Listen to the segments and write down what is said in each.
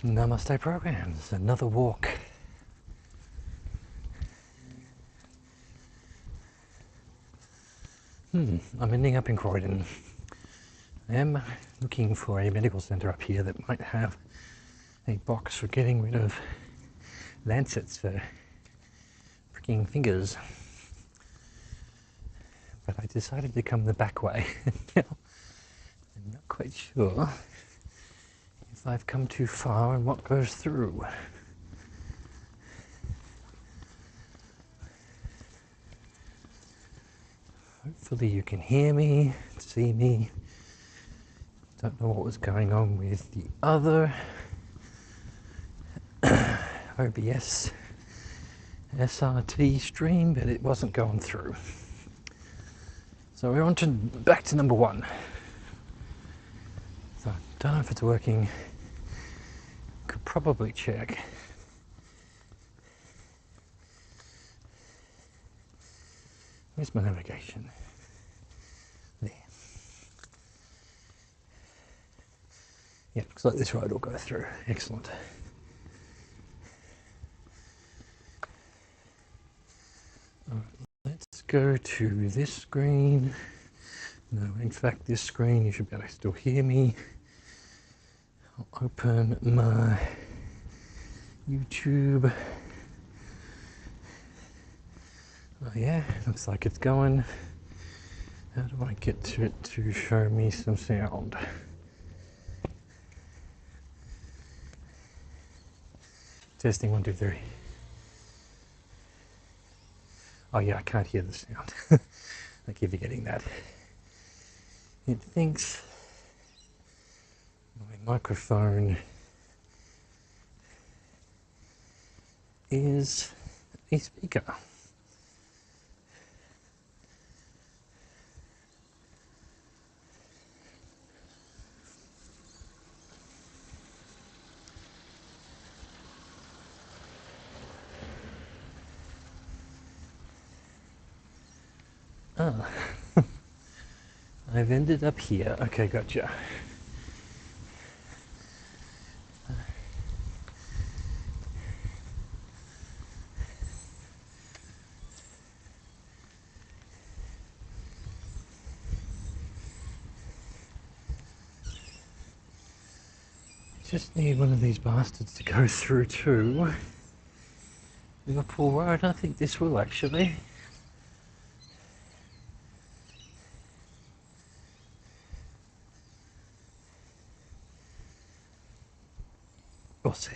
Namaste programs, another walk. I'm ending up in Croydon. I am looking for a medical centre up here that might have a box for getting rid of lancets for pricking fingers. But I decided to come the back way. Now, I'm not quite sure if I've come too far and what goes through. Hopefully you can hear me, see me. Don't know what was going on with the other OBS SRT stream, but it wasn't going through. So we're on to back to number one. So I don't know if it's working. Could probably check. Where's my navigation? There. Yeah, looks like this road will go through. Excellent. All right, let's go to this screen. No, in fact, this screen, you should be able to still hear me. I'll open my YouTube. Oh yeah, looks like it's going. How do I get to it to show me some sound? Testing 1, 2, 3. Oh yeah, I can't hear the sound. I keep forgetting that. It thinks my microphone is a speaker. Ah, I've ended up here. Okay, gotcha. Just need one of these bastards to go through to Liverpool Road. I think this will actually. We'll see.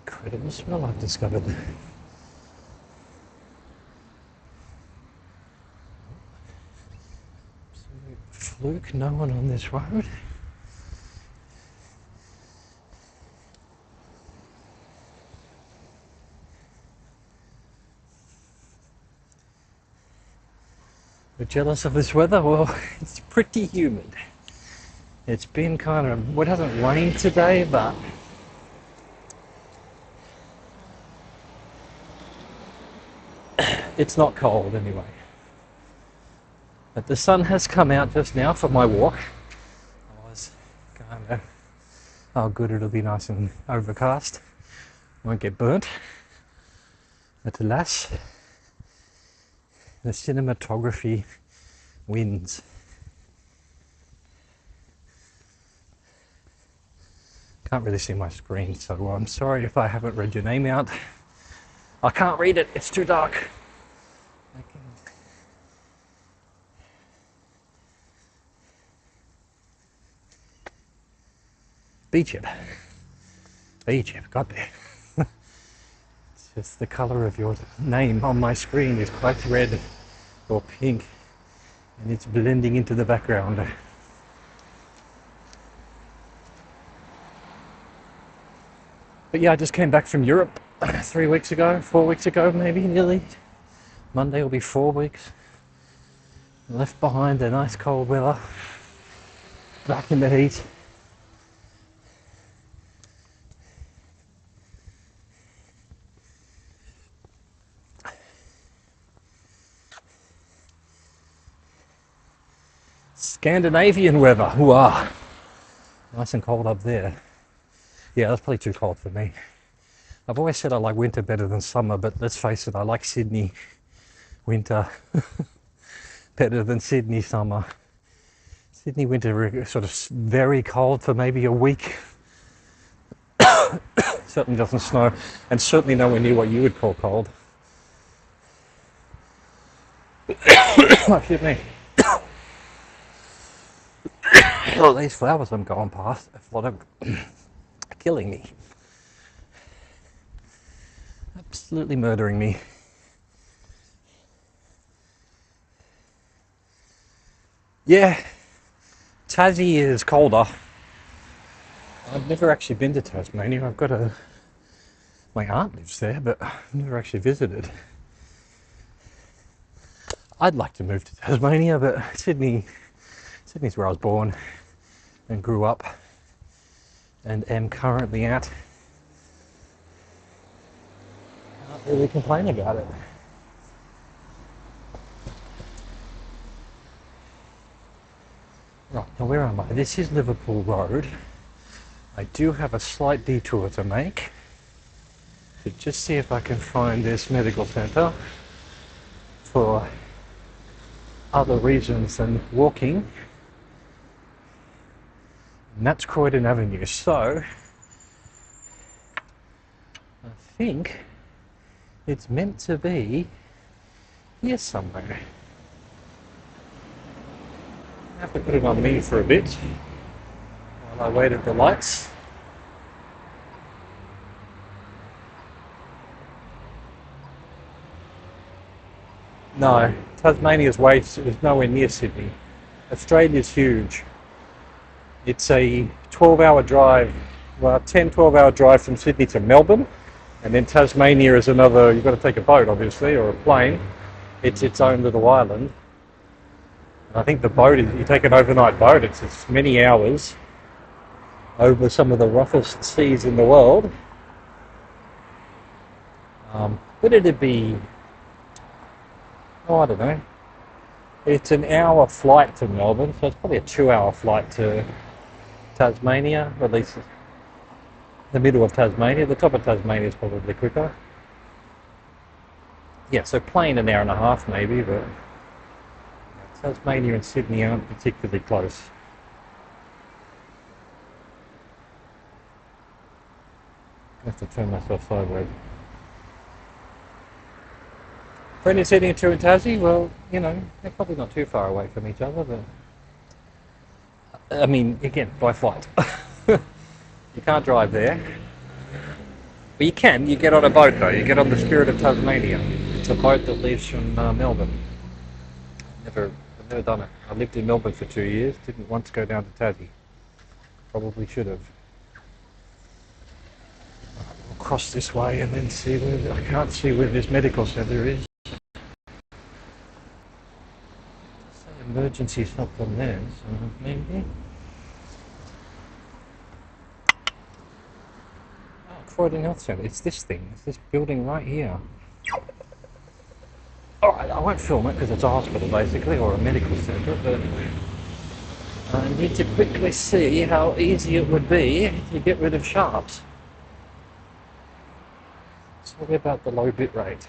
Incredible smell I've discovered. Absolute fluke, no one on this road. We're jealous of this weather? Well, it's pretty humid. It's been kind of, well, it hasn't rained today, but it's not cold anyway. But the sun has come out just now for my walk. I was kind of, oh good, it'll be nice and overcast. Won't get burnt. But alas, the cinematography wins. Can't really see my screen, so I'm sorry if I haven't read your name out. I can't read it, it's too dark. B-chip, got there. Just the colour of your name on my screen is quite red or pink, and it's blending into the background. But yeah, I just came back from Europe 3 weeks ago, 4 weeks ago maybe, nearly. Monday will be 4 weeks. Left behind the nice cold weather, back in the heat. Scandinavian weather, hooah! Nice and cold up there. Yeah, that's probably too cold for me. I've always said I like winter better than summer, but let's face it, I like Sydney winter better than Sydney summer. Sydney winter sort of very cold for maybe a week. Certainly doesn't snow, and certainly nowhere near what you would call cold. Oh, excuse me. Oh, these flowers I'm going past are killing me. Absolutely murdering me. Yeah, Tassie is colder. I've never actually been to Tasmania. My aunt lives there, but I've never actually visited. I'd like to move to Tasmania, but Sydney's where I was born and grew up and am currently at. Can't really complain about it. Right, now where am I? This is Liverpool Road. I do have a slight detour to make to just see if I can find this medical centre for other reasons than walking. And that's Croydon Avenue. So I think it's meant to be here somewhere. I have to put it on me for a bit while I wait at the lights. No, Tasmania's is nowhere near Sydney. Australia's huge. It's a 12-hour drive, well, 12-hour drive from Sydney to Melbourne, and then Tasmania is another, you've got to take a boat obviously, or a plane. It's its own little island. And I think the boat you take an overnight boat, it's many hours over some of the roughest seas in the world. But it'd be, I don't know, it's an hour flight to Melbourne, so it's probably a 2-hour flight to Tasmania, or at least the middle of Tasmania. The top of Tasmania is probably quicker. Yeah, so plane an hour and a half maybe, but Tasmania and Sydney aren't particularly close. I have to turn myself sideways. Friends heading to Tassie, well, they're probably not too far away from each other, but I mean, again, by flight. You can't drive there. But you get on a boat though, you get on the Spirit of Tasmania. It's a boat that leaves from Melbourne. I've never done it. I lived in Melbourne for 2 years, didn't once go down to Tassie. Probably should have. We'll cross this way and then see where, I can't see where this medical centre is. Emergency something there, so maybe. Oh, Croydon Health Centre. It's this thing. It's this building right here. Alright, I won't film it because it's a hospital basically, or a medical centre, but I need to quickly see how easy it would be to get rid of sharps. Sorry about the low bit rate.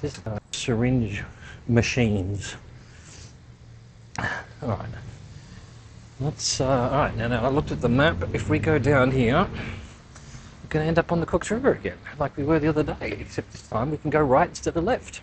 Just syringe machines. All right. Let's. All right. Now I looked at the map. If we go down here, we're going to end up on the Cooks River again, like we were the other day. Except this time we can go right instead of left.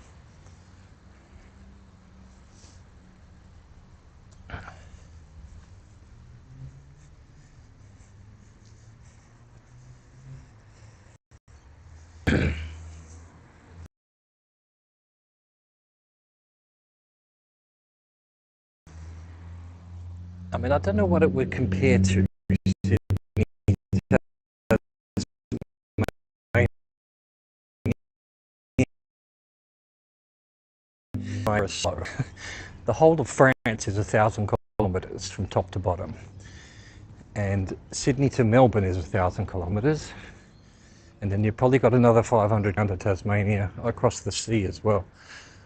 I mean, I don't know what it would compare to. The whole of France is 1,000 kilometres from top to bottom, and Sydney to Melbourne is 1,000 kilometres, and then you've probably got another 500 down to Tasmania across the sea as well.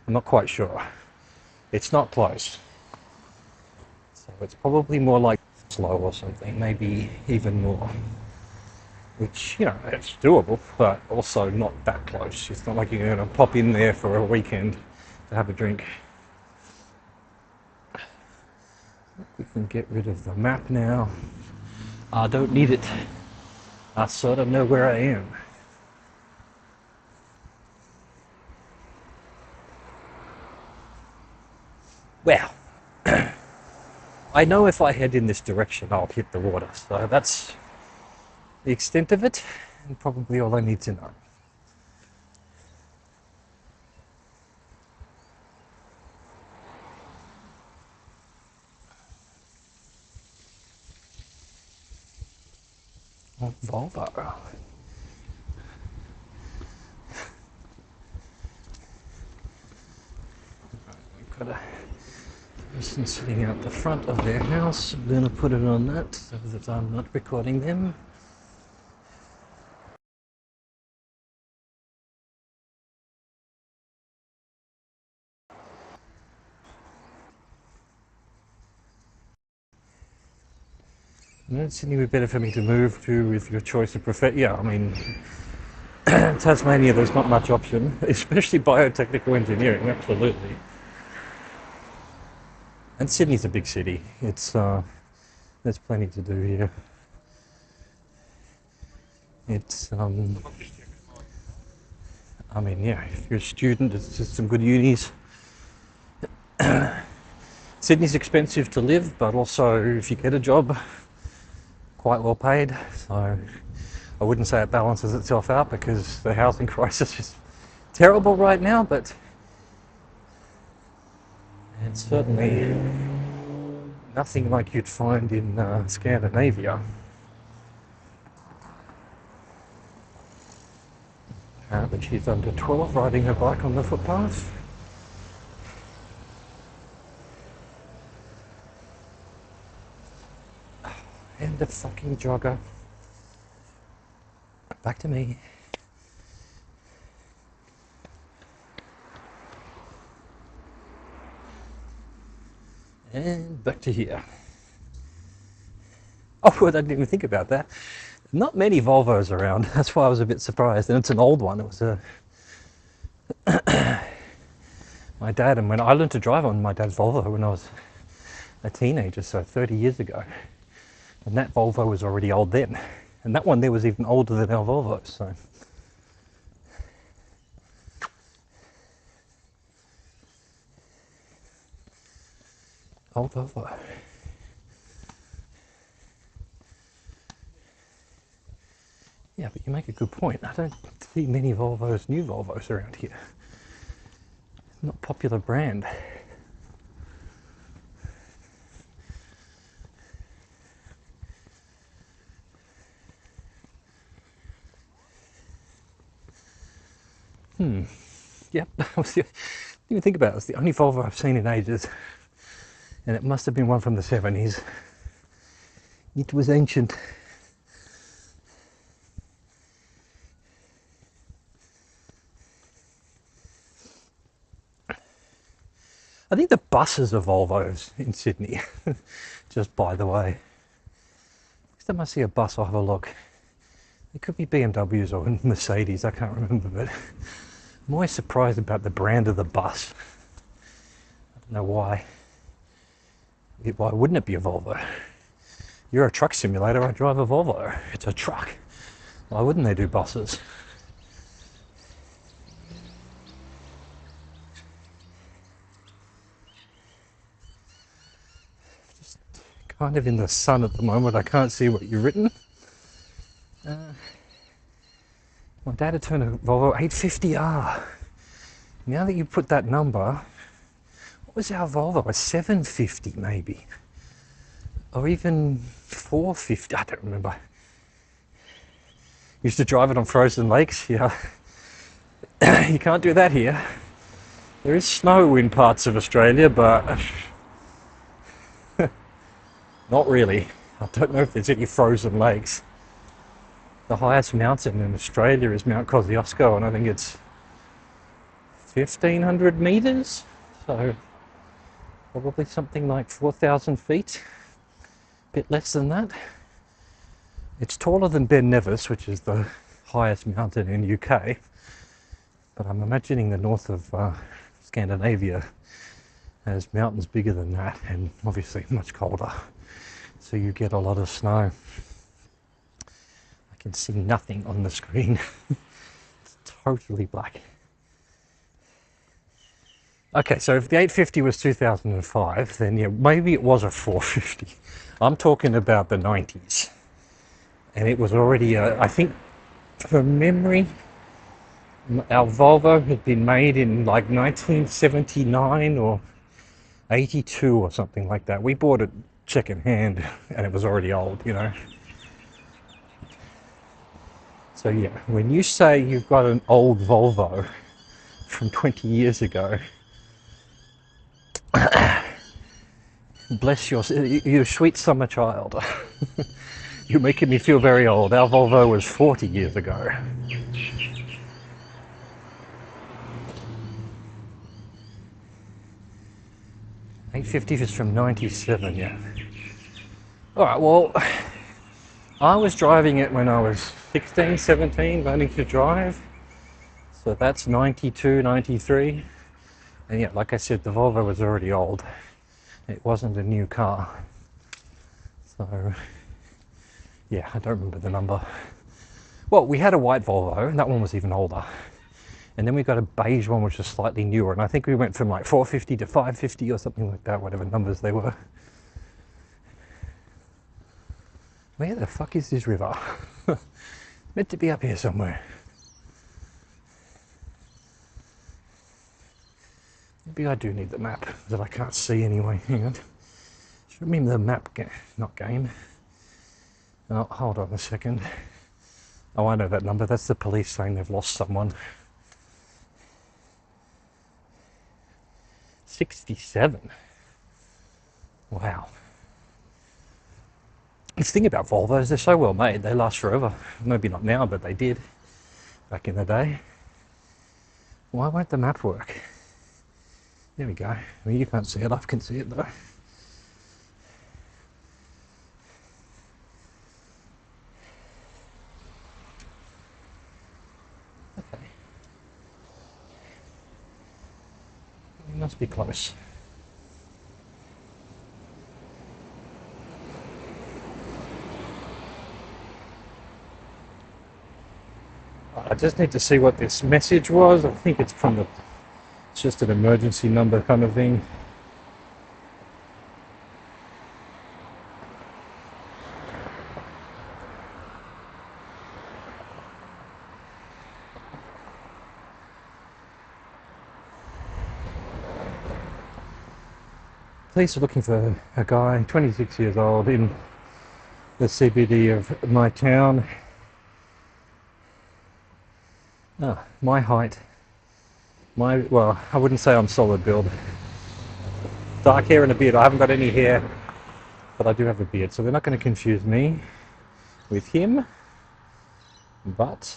I'm not quite sure. It's not close, so it's probably more like slow or something, maybe even more. Which, you know, it's doable, but also not that close. It's not like you're going to pop in there for a weekend to have a drink. We can get rid of the map now. I don't need it. I sort of know where I am. Well, I know if I head in this direction, I'll hit the water. So that's the extent of it, and probably all I need to know. Oh, Volvo. We've got a person sitting out the front of their house. I'm going to put it on that so that I'm not recording them. Sydney would be better for me to move to with your choice of profession. Yeah, I mean, Tasmania, there's not much option, especially biotechnical engineering, absolutely. And Sydney's a big city. It's there's plenty to do here. It's I mean, yeah, if you're a student, it's just some good unis. Sydney's expensive to live, but also if you get a job, quite well paid. So I wouldn't say it balances itself out because the housing crisis is terrible right now, but it's certainly nothing like you'd find in Scandinavia. But she's under 12 riding her bike on the footpath. And the fucking jogger. Back to me. And back to here. Oh, I didn't even think about that. Not many Volvos around. That's why I was a bit surprised. And it's an old one. It was a... my dad, and when I learned to drive on my dad's Volvo when I was a teenager, so 30 years ago. And that Volvo was already old then. And that one there was even older than our Volvo, so... old Volvo. Yeah, but you make a good point. I don't see many Volvos, new Volvos around here. Not a popular brand. Yep, didn't even think about it. It's the only Volvo I've seen in ages. And it must have been one from the 70s. It was ancient. I think the buses are Volvos in Sydney, just by the way. Next time I see a bus, I'll have a look. It could be BMWs or Mercedes, I can't remember, but I'm always surprised about the brand of the bus. I don't know why. Why wouldn't it be a Volvo? You're a truck simulator, I drive a Volvo. It's a truck. Why wouldn't they do buses? Just kind of in the sun at the moment, I can't see what you've written. My dad had turned a Volvo 850R. Now that you put that number, what was our Volvo? A 750 maybe? Or even 450, I don't remember. Used to drive it on frozen lakes, yeah. You can't do that here. There is snow in parts of Australia, but not really. I don't know if there's any frozen lakes. The highest mountain in Australia is Mount Kosciuszko, and I think it's 1,500 meters, so probably something like 4,000 feet, a bit less than that. It's taller than Ben Nevis, which is the highest mountain in UK, but I'm imagining the north of Scandinavia has mountains bigger than that, and obviously much colder, so you get a lot of snow. I can see nothing on the screen. It's totally black. Okay, so if the 850 was 2005, then yeah, maybe it was a 450. I'm talking about the 90s. And it was already, I think, from memory, our Volvo had been made in like 1979 or 82 or something like that. We bought it second hand and it was already old, you know. So yeah, when you say you've got an old Volvo from 20 years ago, bless your sweet summer child. You're making me feel very old. Our Volvo was 40 years ago. 850 is from 97, yeah. Alright, well, I was driving it when I was 16, 17, learning to drive. So that's 92, 93. And yeah, like I said, the Volvo was already old. It wasn't a new car. So, yeah, I don't remember the number. Well, we had a white Volvo, and that one was even older. And then we got a beige one, which was slightly newer. And I think we went from like 450 to 550 or something like that, whatever numbers they were. Where the fuck is this river? Meant to be up here somewhere. Maybe I do need the map that I can't see anyway. Hang on. Should remember the map, not game. Oh, hold on a second. Oh, I know that number. That's the police saying they've lost someone. 67. Wow. The thing about Volvos, they're so well made, they last forever. Maybe not now, but they did back in the day. Why won't the map work? There we go. I mean, you can't see it, I can see it though. Okay. It must be close. I just need to see what this message was. I think it's from it's just an emergency number kind of thing. Police are looking for a guy, 26 years old, in the CBD of my town. My height. Well, I wouldn't say I'm solid build. Dark hair and a beard. I haven't got any hair, but I do have a beard, so they're not going to confuse me with him. But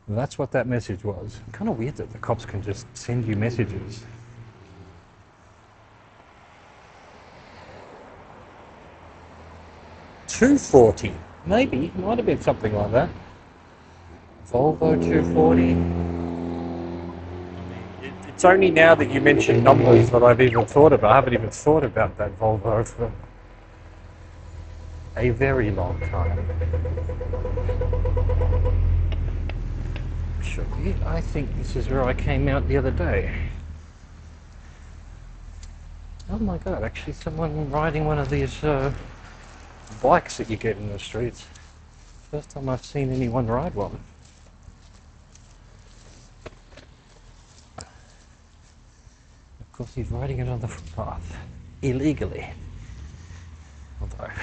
that's what that message was. Kind of weird that the cops can just send you messages. $240. Maybe, it might have been something like that. Volvo 240. It's only now that you mention numbers that I've even thought about. I haven't even thought about that Volvo for a very long time. Actually, I think this is where I came out the other day. Oh my god, actually someone riding one of these bikes that you get in the streets. First time I've seen anyone ride one. Of course he's riding it on the footpath, illegally. Although, I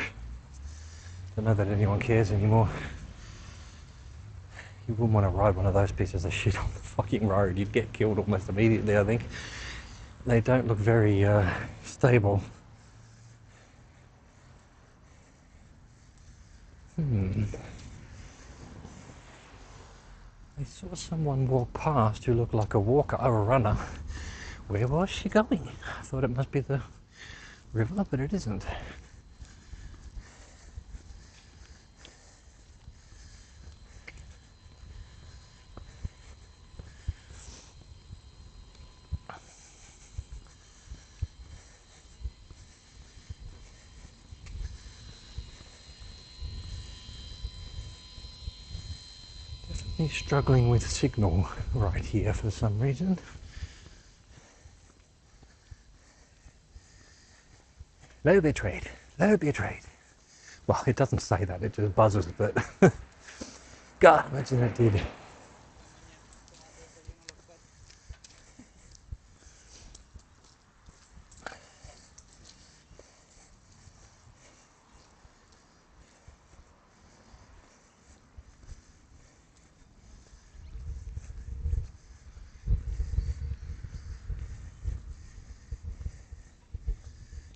don't know that anyone cares anymore. You wouldn't want to ride one of those pieces of shit on the fucking road. You'd get killed almost immediately, I think. They don't look very stable. I saw someone walk past who looked like a walker or a runner. Where was she going? I thought it must be the river, but it isn't. Definitely struggling with signal right here for some reason. Low bit rate, low bit rate. Well, it doesn't say that, it just buzzes, but God, imagine that did.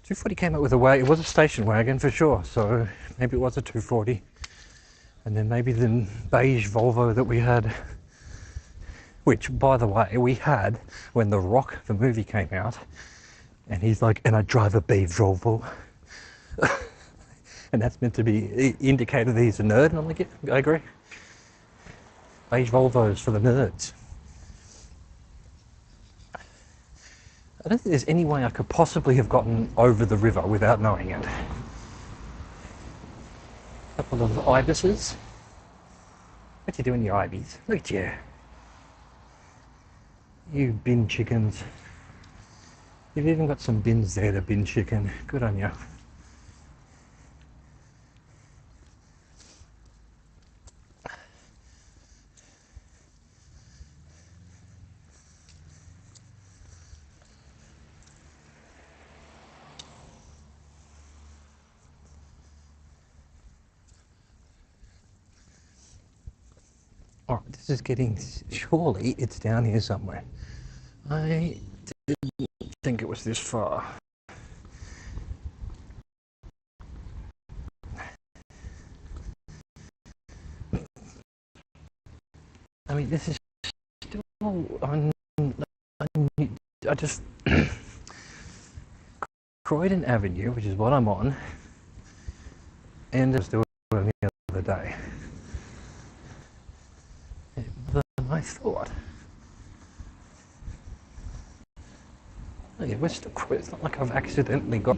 240 came up with a wagon. It was a station wagon for sure, so maybe it was a 240. And then maybe the beige Volvo that we had, which, by the way, we had when The Rock, the movie, came out. And he's like, and I drive a beige Volvo. And that's meant to be indicated that he's a nerd. And I'm like, yeah, I agree. Beige Volvos for the nerds. I don't think there's any way I could possibly have gotten over the river without knowing it. A couple of ibises. What you doing, you ibis? Look at you. You bin chickens. You've even got some bins there to bin chicken. Good on you. Alright, this is getting, surely it's down here somewhere. I didn't think it was this far. I mean, this is still on, I just, Croydon Avenue, which is what I'm on, and I was doing it the other day. Than I thought. Oh yeah, we're still, it's not like I've accidentally got...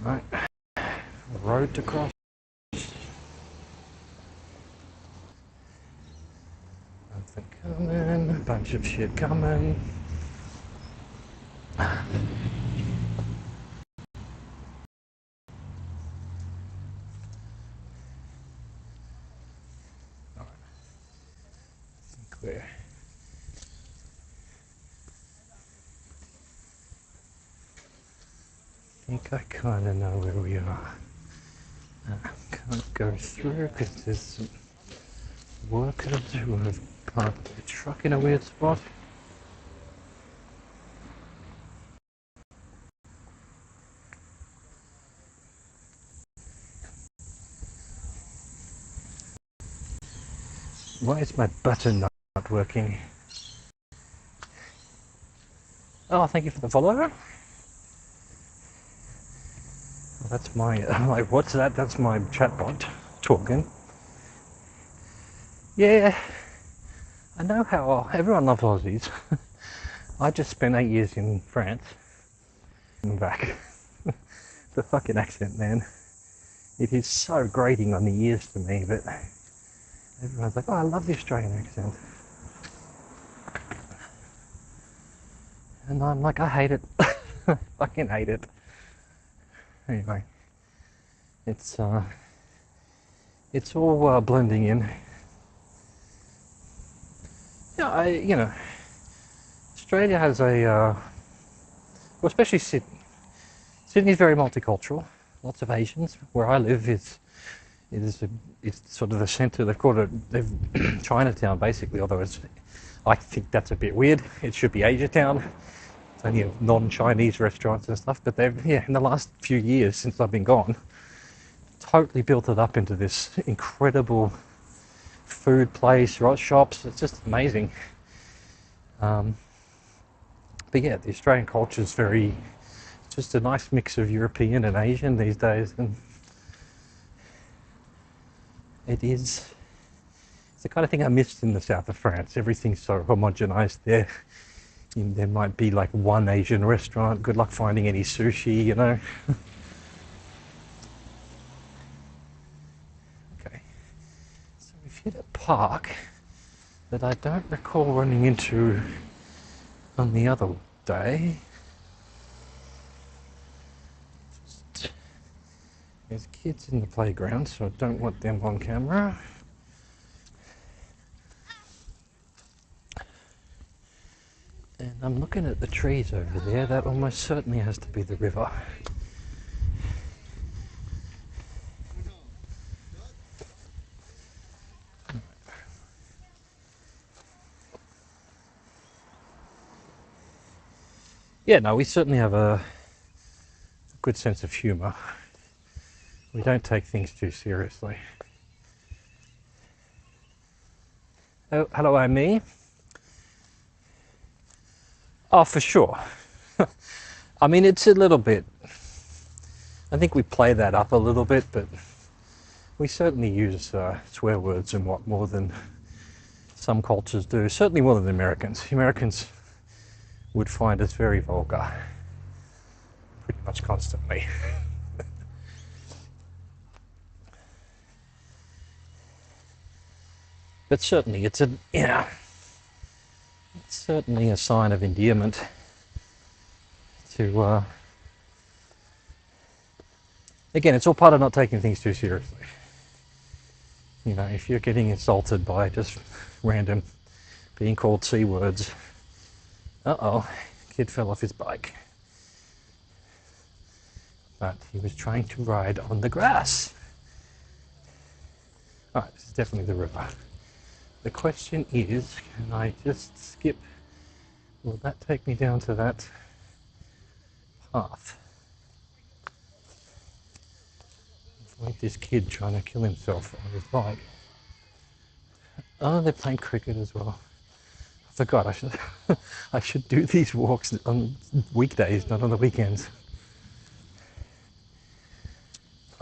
Right, road to cross. Nothing coming, a bunch of shit coming. Clear. I think I kind of know where we are. Can't go through because there's some workers who have parked their truck in a weird spot. Why is my button not working? Oh, thank you for the follow. That's my, like, what's that? That's my chatbot talking. Yeah, I know how everyone loves Aussies. I just spent 8 years in France. I'm back. The fucking accent, man. It is so grating on the ears to me, but everyone's like, oh, I love the Australian accent. And I'm like, I hate it. I fucking hate it. Anyway, it's all blending in. Yeah, Australia has a, well, especially Sydney. Sydney's very multicultural. Lots of Asians. Where I live it's sort of the centre. They've called it Chinatown, basically. Although I think that's a bit weird. It should be Asia Town. It's only non-Chinese restaurants and stuff. But they've, in the last few years since I've been gone, totally built it up into this incredible food place, shops. It's just amazing. But yeah, the Australian culture is just a nice mix of European and Asian these days, and it's the kind of thing I missed in the south of France. Everything's so homogenized there. There might be like one Asian restaurant. Good luck finding any sushi, Okay, so we've hit a park that I don't recall running into on the other day. There's kids in the playground, so I don't want them on camera. And I'm looking at the trees over there. That almost certainly has to be the river. Yeah, no, we certainly have a good sense of humour. We don't take things too seriously. Oh, hello, Amy. Oh, for sure. I mean, it's a little bit... I think we play that up a little bit, but we certainly use swear words and what more than some cultures do. Certainly more than the Americans. The Americans would find us very vulgar. Pretty much constantly. But certainly it's certainly a sign of endearment to, again, it's all part of not taking things too seriously. If you're getting insulted by just random being called C words, kid fell off his bike. But he was trying to ride on the grass. Alright, this is definitely the river. The question is, can I just skip? Will that take me down to that path? Like this kid trying to kill himself on his bike. Oh, they're playing cricket as well. I forgot, I should do these walks on weekdays, not on the weekends.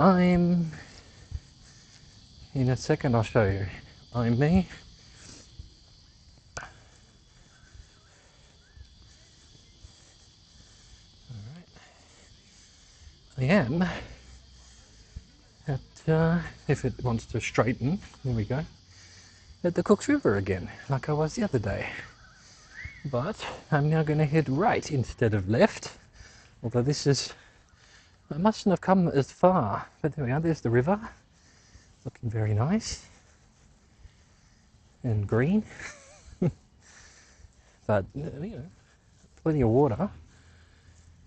In a second I'll show you. I'm me. I am at, if it wants to straighten, there we go, at the Cooks River again, like I was the other day. But I'm now going to head right instead of left, although I mustn't have come as far, but there we are, there's the river, looking very nice and green, but plenty of water.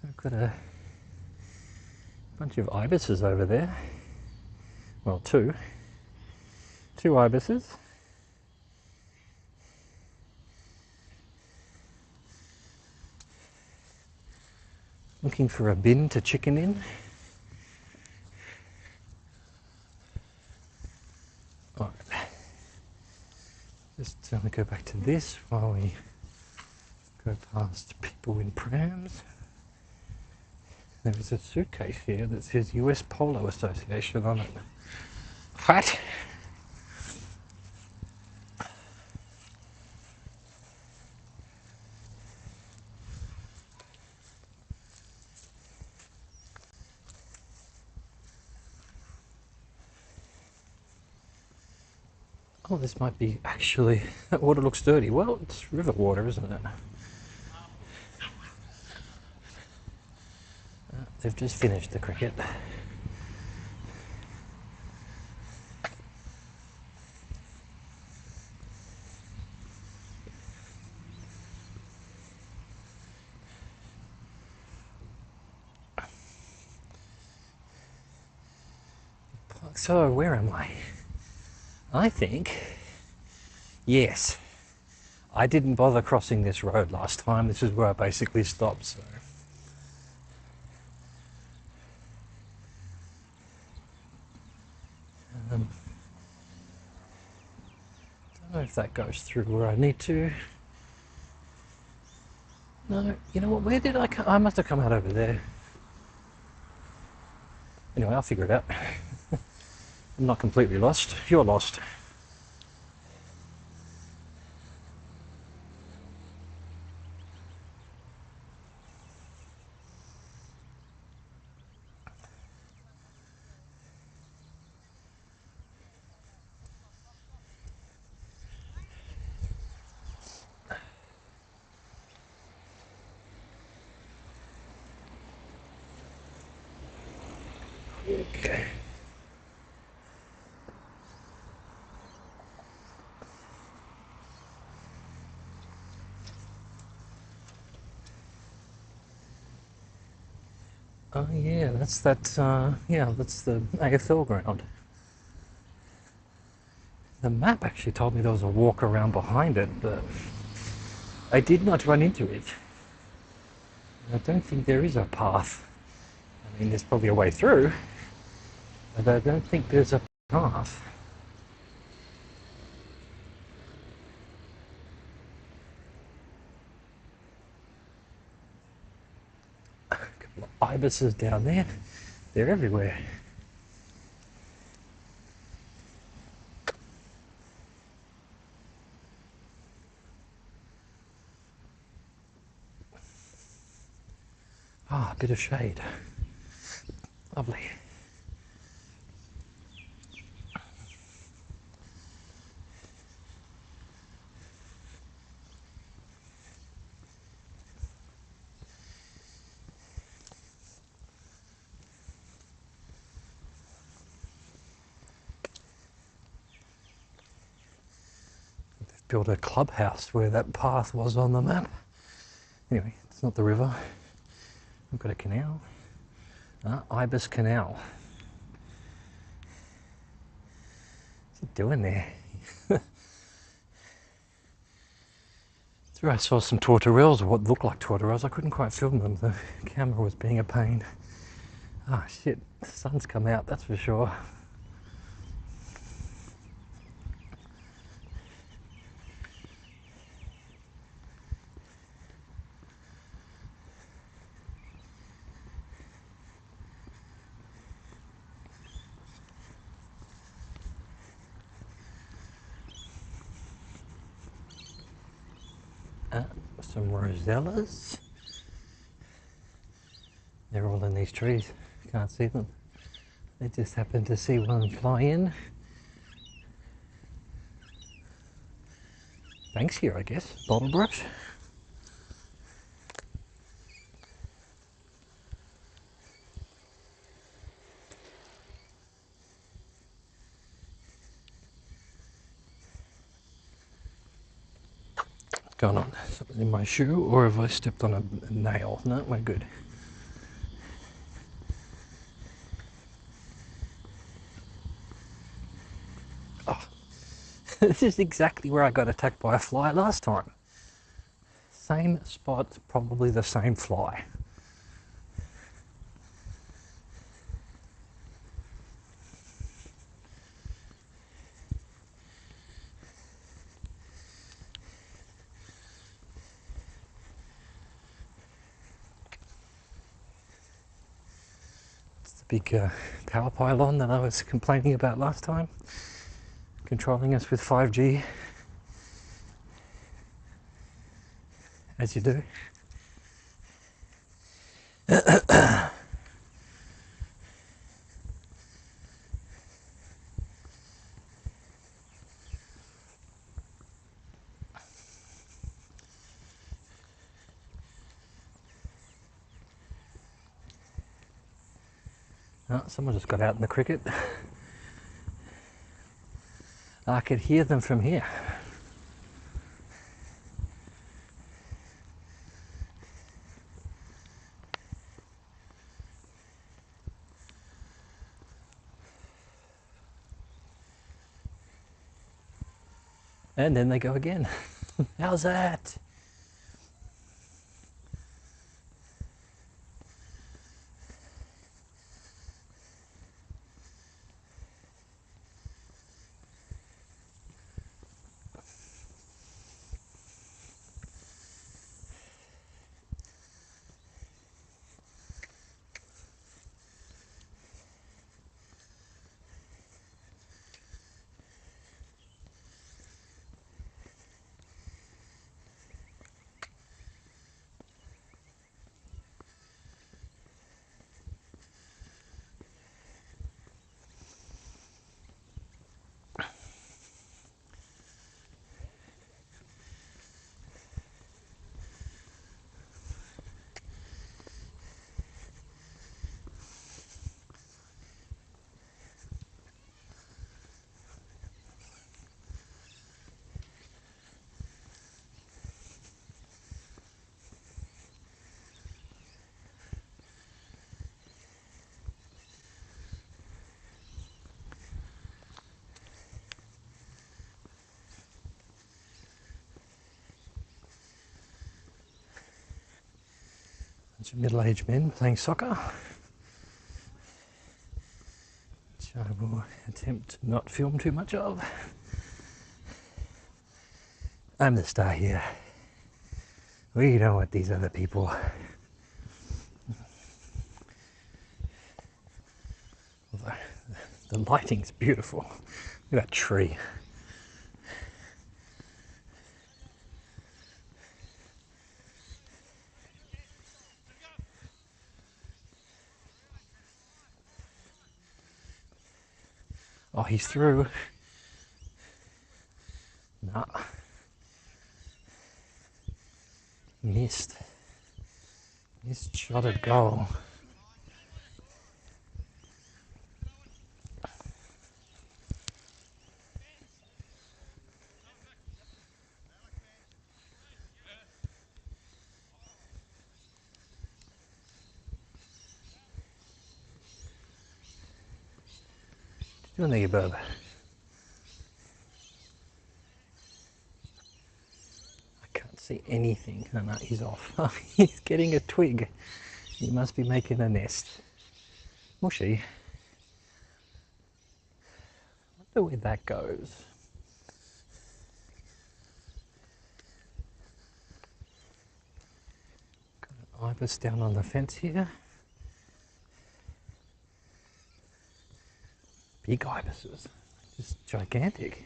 I've got a bunch of ibises over there. Well, two ibises. Looking for a bin to chicken in. All right. Just going to go back to this while we go past people in prams. There's a suitcase here that says US Polo Association on it. What? Oh, this might be actually, that water looks dirty. Well, it's river water, isn't it? They've just finished the cricket. So, where am I? I think, yes, I didn't bother crossing this road last time. This is where I basically stopped, so. Don't know if that goes through where I need to. No, you know what, where did I come? I must have come out over there. Anyway, I'll figure it out. I'm not completely lost. You're lost. Okay. Oh yeah, that's that, yeah, that's the AFL ground. The map actually told me there was a walk around behind it, but I did not run into it. I don't think there is a path. I mean, there's probably a way through, but I don't think there's a path. A couple of ibises down there. They're everywhere. Ah, a bit of shade. Lovely. They've built a clubhouse where that path was on the map. Anyway, it's not the river. We've got a canal. Ah, Ibis Canal. What's it doing there? Through I saw some tortoreles, or what looked like tortoreles. I couldn't quite film them. The camera was being a pain. Ah, shit. The sun's come out, that's for sure. Some rosellas. They're all in these trees. You can't see them. They just happened to see one fly in. Thanks here, I guess. Bottle brush. What's going on? Something in my shoe, or have I stepped on a nail? No, we're good. Oh, this is exactly where I got attacked by a fly last time. Same spot, probably the same fly. It's the big power pylon that I was complaining about last time, controlling us with 5G, as you do. Oh, someone just got out in the cricket. I could hear them from here. And then they go again. How's that? Bunch of middle-aged men playing soccer, which I will attempt to not film too much of. I'm the star here. We don't want these other people. The lighting's beautiful. Look at that tree. Oh, he's through. Nah. Missed. Missed shot at goal. What are you doing there, bub? I can't see anything. No, no, he's off. Oh, he's getting a twig. He must be making a nest. Mushy. I wonder where that goes. Got an ibis down on the fence here. Big ibises. Just gigantic.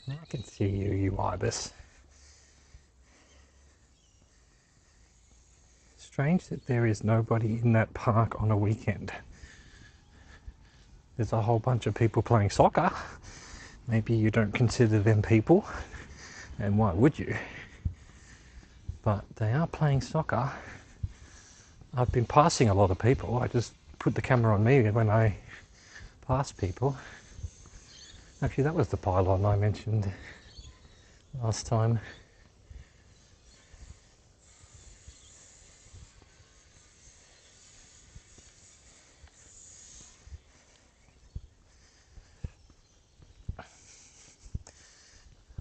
I can see you, you ibis. Strange that there is nobody in that park on a weekend. There's a whole bunch of people playing soccer. Maybe you don't consider them people, and why would you? But they are playing soccer. I've been passing a lot of people. I just put the camera on me when I pass people. Actually, that was the pylon I mentioned last time.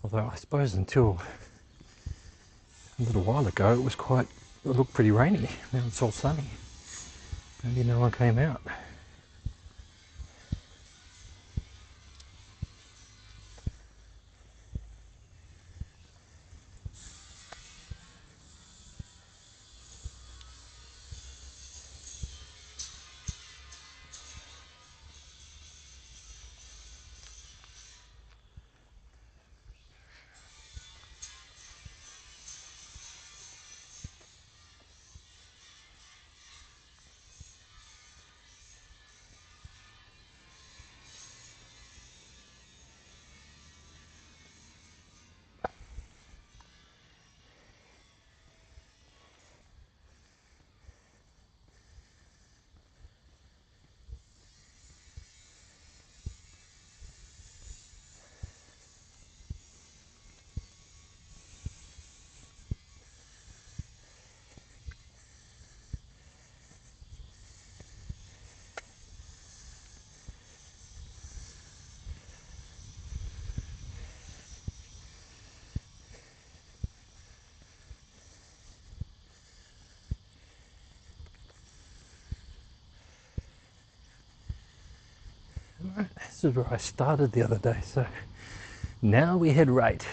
Although I suppose until a little while ago it looked pretty rainy. Now it's all sunny. Maybe no one came out. This is where I started the other day, so now we head right.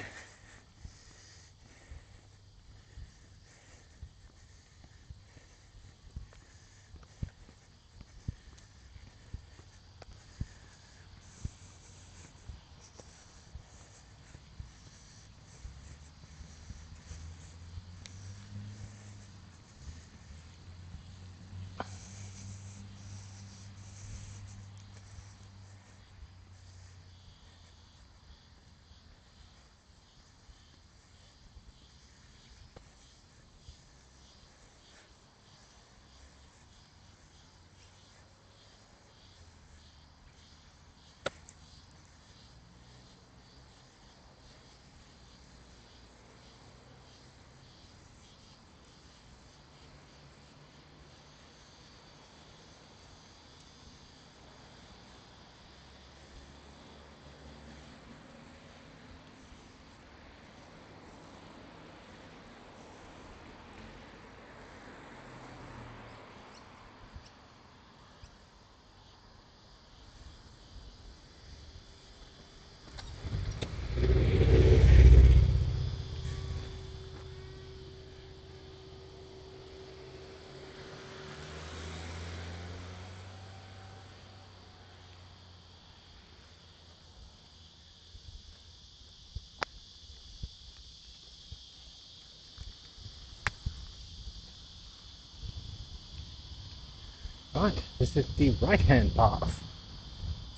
Right, this is the right-hand path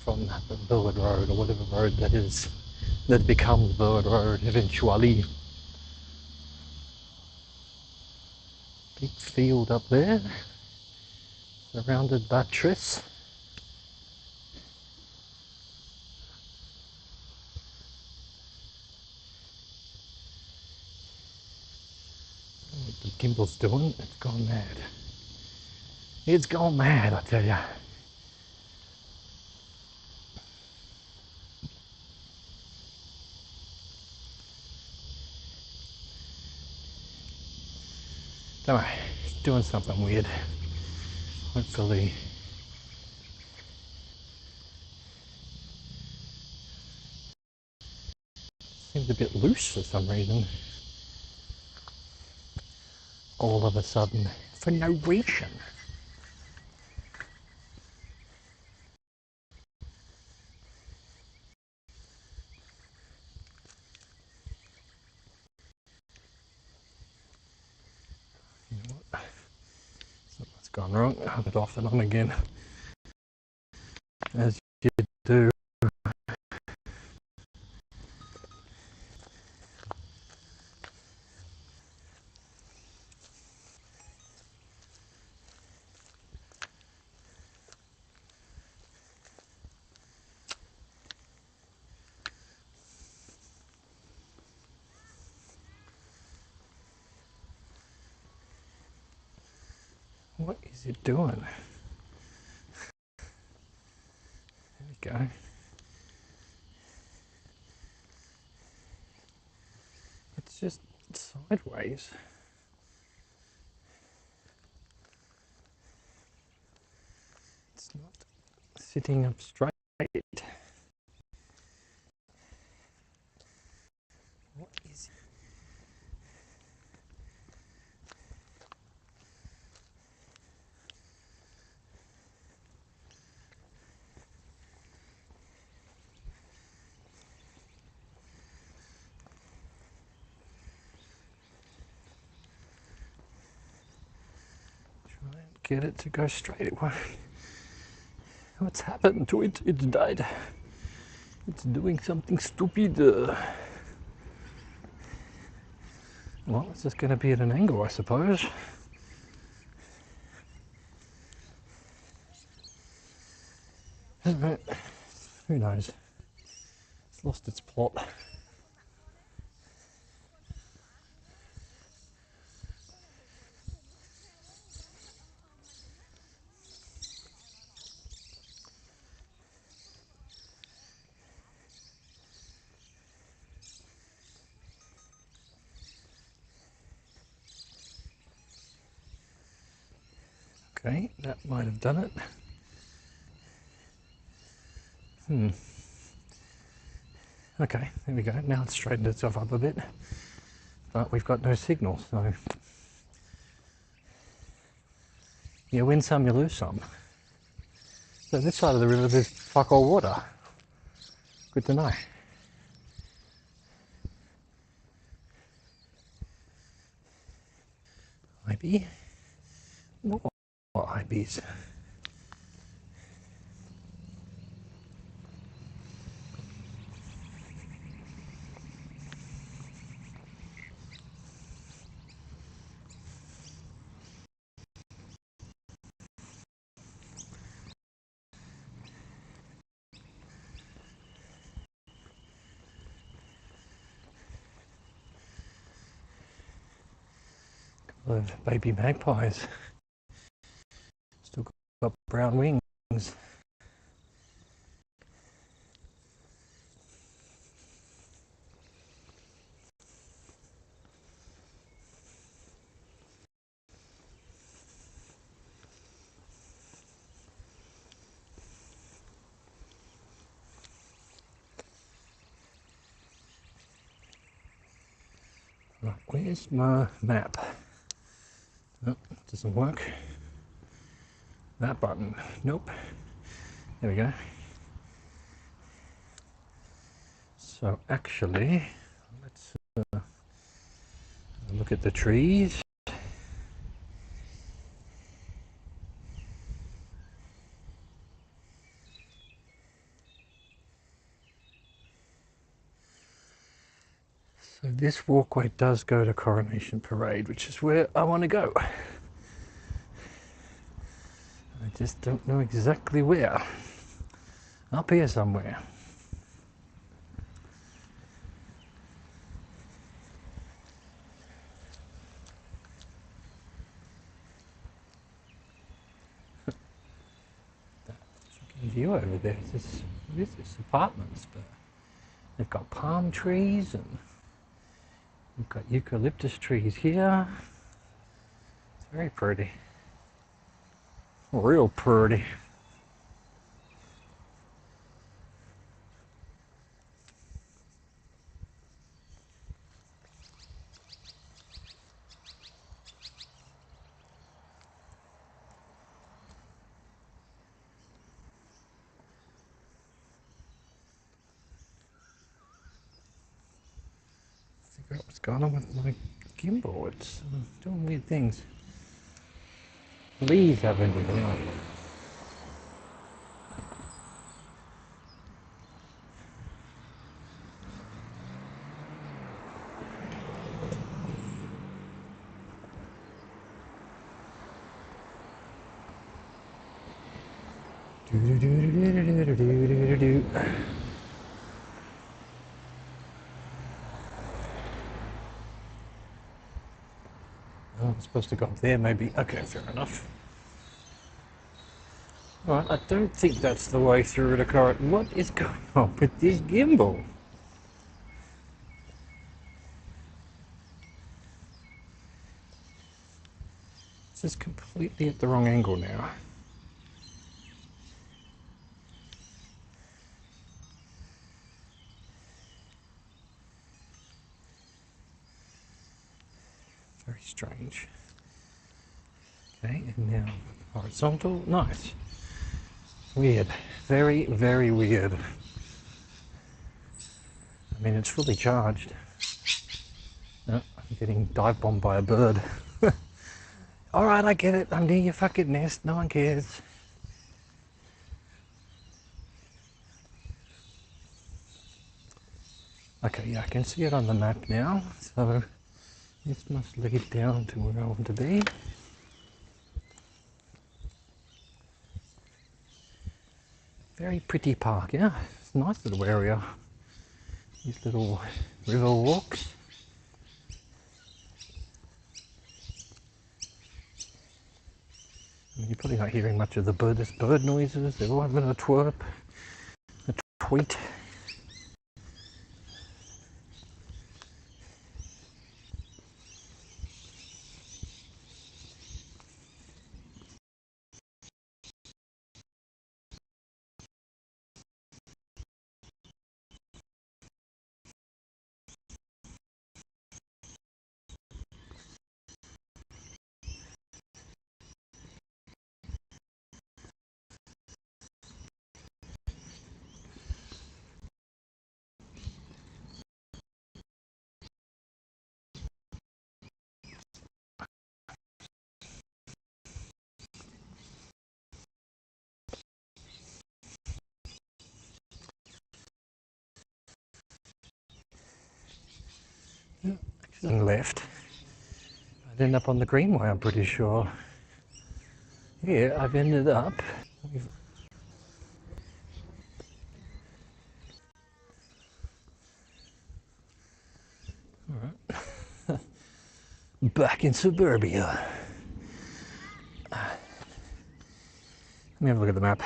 from the Burwood Road, or whatever road that is, that becomes Burwood Road eventually. Big field up there, surrounded by trees. What the gimbal's doing, it's gone mad. It's gone mad, I tell ya. Don't worry, it's doing something weird. Hopefully. Seems a bit loose for some reason. All of a sudden, for no reason. You know what? Something's gone wrong. I'll have it off and on again. As you do. What is it doing? There we go. just sideways. It's not sitting up straight. What is it? Try and get it to go straight away. What's happened to it? It's died. It's doing something stupid. Well, it's just going to be at an angle, I suppose. Who knows? It's lost its plot. Okay, that might have done it. Okay, there we go. Now it's straightened itself up a bit. But we've got no signal, so you win some, you lose some. So this side of the river there's fuck all water. Good to know. Maybe more IBs. Of baby magpies. Still got brown wings. Right, where's my map? Nope, doesn't work. That button, nope. There we go. So actually, let's look at the trees. So this walkway does go to Coronation Parade, which is where I want to go. I just don't know exactly where. Up here somewhere. That fucking view over there. This is apartments, but they've got palm trees and we've got eucalyptus trees here. It's very pretty. Real pretty. Figure out what's going on with my gimbal. It's doing weird things. Leaves haven't been out. Oh, I'm supposed to go up there maybe. Okay, fair enough. Alright, I don't think that's the way through the car. What is going on with this gimbal? This is completely at the wrong angle now. Very strange. Okay, and now horizontal. Nice. Weird. Very, very weird. I mean, it's fully charged. Oh, I'm getting dive bombed by a bird. Alright, I get it. I'm near your fucking nest. No one cares. Okay, yeah, I can see it on the map now. So this must lead down to where I want to be. Very pretty park, yeah. It's a nice little area. These little river walks. I mean, you're probably not hearing much of the bird noises. They're all having a twerp, a tweet. And left. I'd end up on the greenway, I'm pretty sure. Yeah, I've ended up. Alright. Back in suburbia. Let me have a look at the map.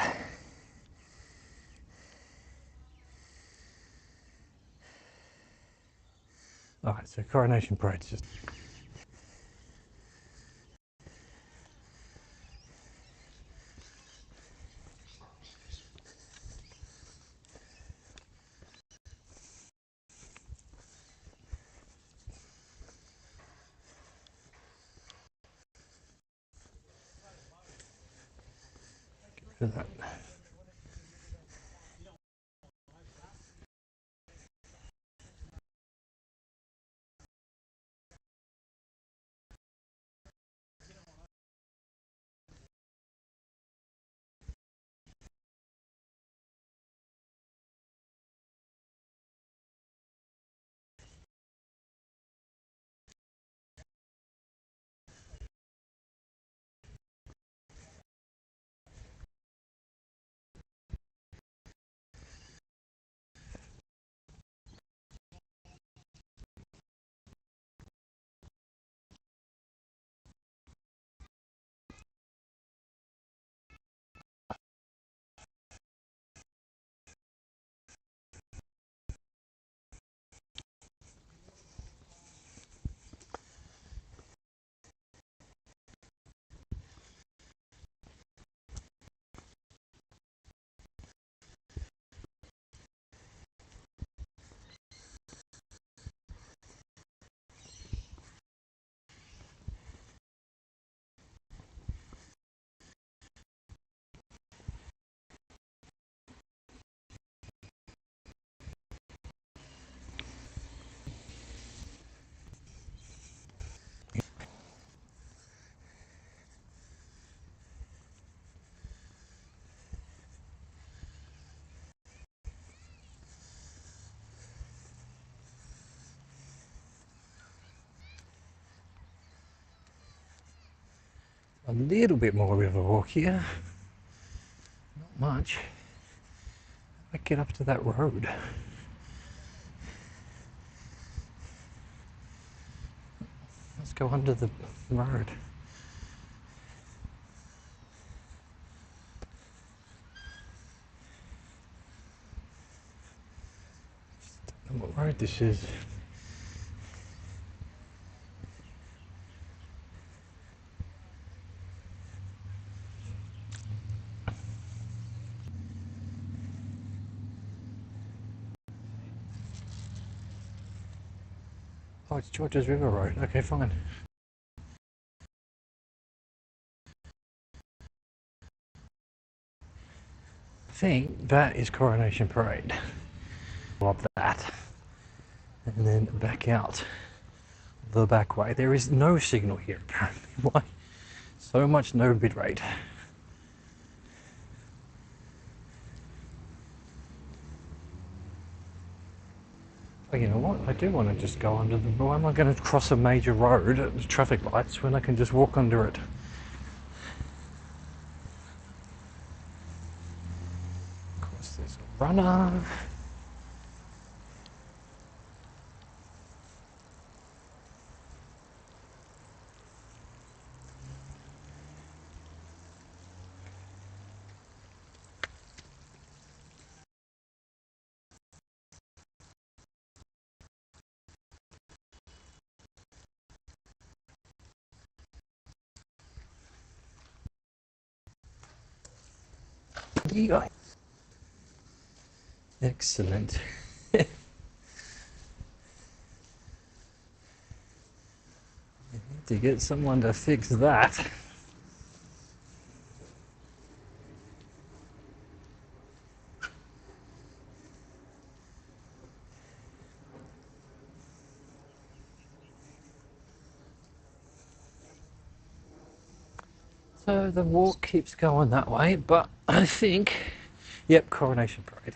Alright, so Coronation Parade's just... Get rid of that. A little bit more river walk here. Not much. I get up to that road. Let's go under the road. I don't know what road this is. Oh, it's George's River Road. Okay, fine. I think that is Coronation Parade. Love that. And then back out the back way. There is no signal here apparently. Why? So much no bitrate. Oh, you know what? I do want to just go under the... Why am I going to cross a major road at the traffic lights when I can just walk under it? Of course, there's a runner. Yeah. Excellent. To get someone to fix that. So the walk keeps going that way, but I think, yep, Coronation Parade.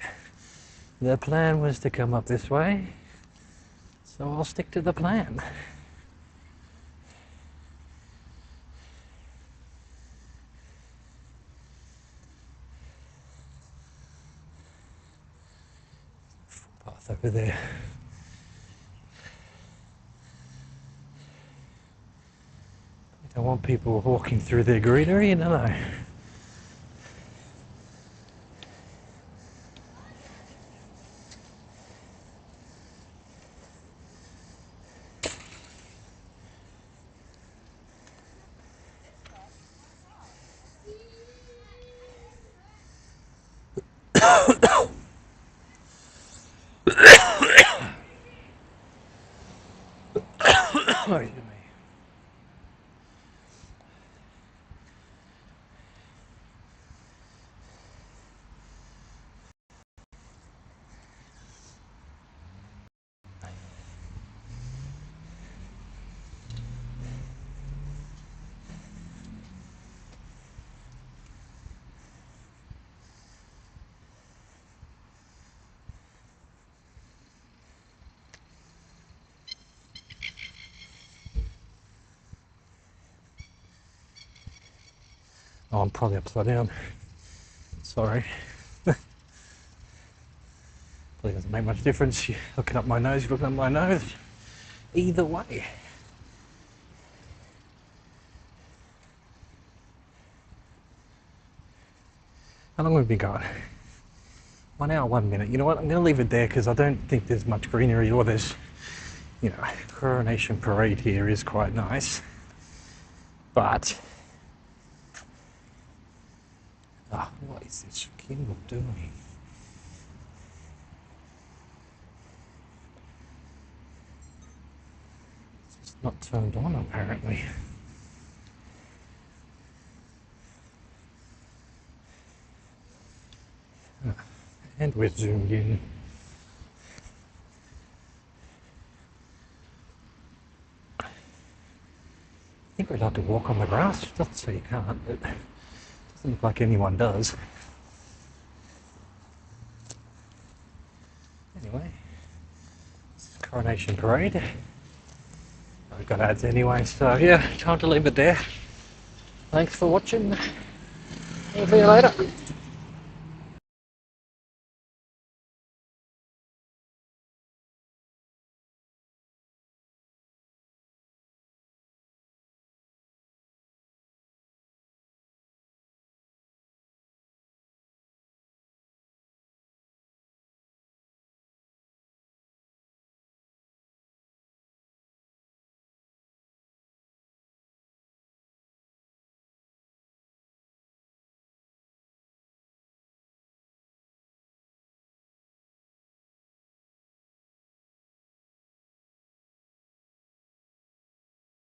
The plan was to come up this way, so I'll stick to the plan. Footpath over there. I don't want people walking through their greenery, no. Oh, I'm probably upside down. Sorry. Probably doesn't make much difference. You're looking up my nose, you're looking up my nose. Either way. How long have we been going? 1 hour, 1 minute. You know what? I'm going to leave it there because I don't think there's much greenery or there's, you know, Coronation Parade here is quite nice. But, what is this Kindle doing? It's not turned on apparently. And we're zoomed in. I think we're allowed to walk on the grass. It doesn't say you can't, but it doesn't look like anyone does. Anyway, this is Coronation Parade. I've got ads anyway, so yeah, time to leave it there. Thanks for watching. I'll see you later.